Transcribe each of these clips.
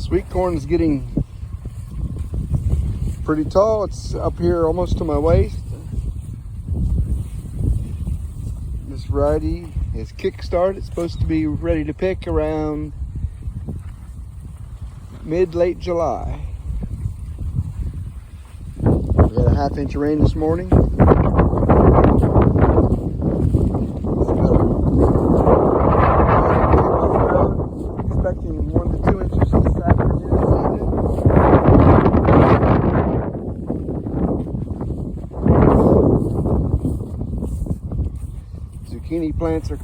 Sweet corn is getting pretty tall. It's up here almost to my waist. This variety is kickstart. It's supposed to be ready to pick around mid-late July. We had a half-inch of rain this morning. Expecting 1 to 2 inches this afternoon. Zucchini plants are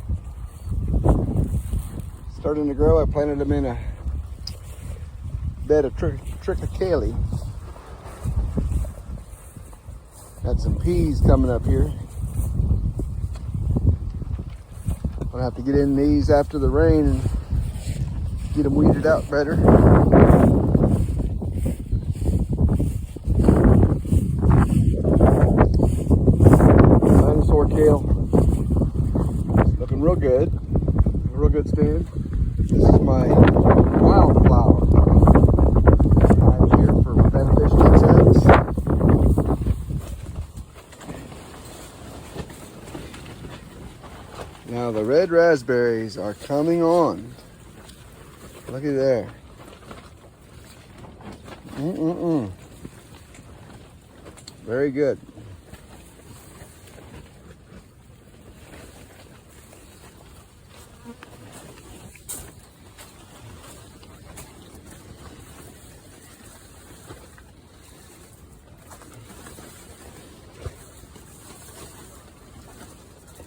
starting to grow. I planted them in a bed of triticale. Got some peas coming up here. I'll have to get in these after the rain and get them weeded out better. Dinosaur kale. Looking real good. Real good stand. This is my wildflower. I'm here for beneficial insects. Now the red raspberries are coming on. Look at there. Very good.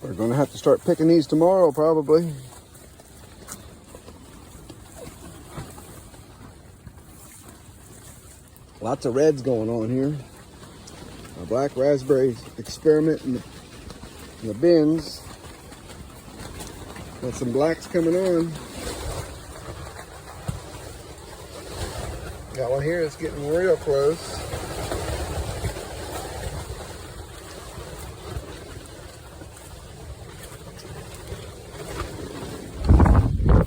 We're going to have to start picking these tomorrow, probably. Lots of reds going on here. A black raspberry experiment in the bins. Got some blacks coming on. Got one here that's getting real close.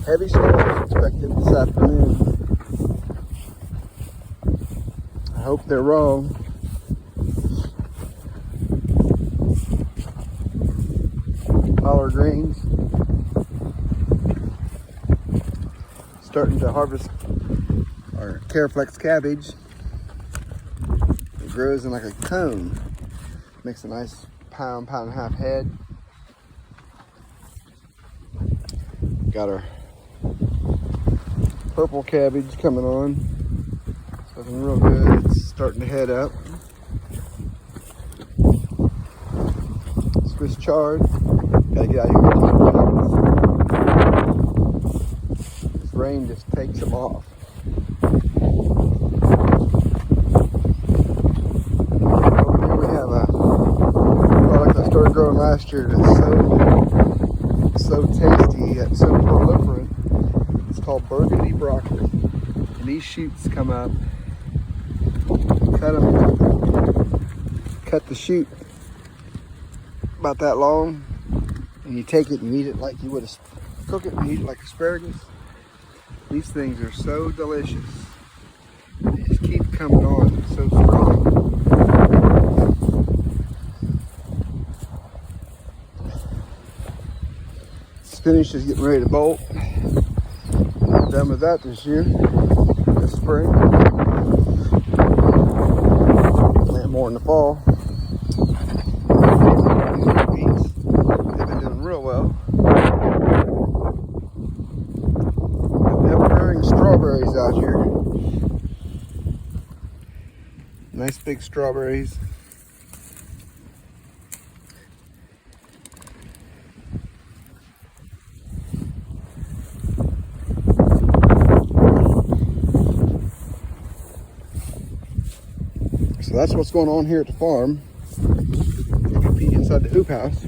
Heavy snow expected this afternoon. I hope they're wrong. Collard greens. Starting to harvest our Caraflex cabbage. It grows in like a cone. Makes a nice pound and a half head. Got our purple cabbage coming on. It's looking real good. It's starting to head up. Swiss chard. Gotta get out here and get this rain just takes them off. Over here we have a product I started growing last year that's so tasty yet so proliferant. It's called burgundy broccoli. And these shoots come up. Cut the shoot about that long, and you take it and eat it like you would cook it and eat it like asparagus. These things are so delicious. They just keep coming on so strong. Spinach is getting ready to bolt. Done with that this year, this spring. Plant more in the fall. These they've been doing real well. Ever-bearing strawberries out here. Nice big strawberries. So that's what's going on here at the farm. Inside the hoop house.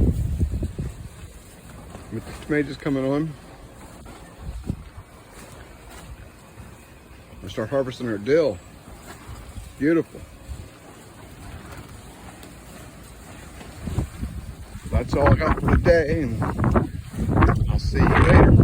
With the tomatoes coming on. We'll start harvesting our dill. Beautiful. That's all I got for today, and I'll see you later.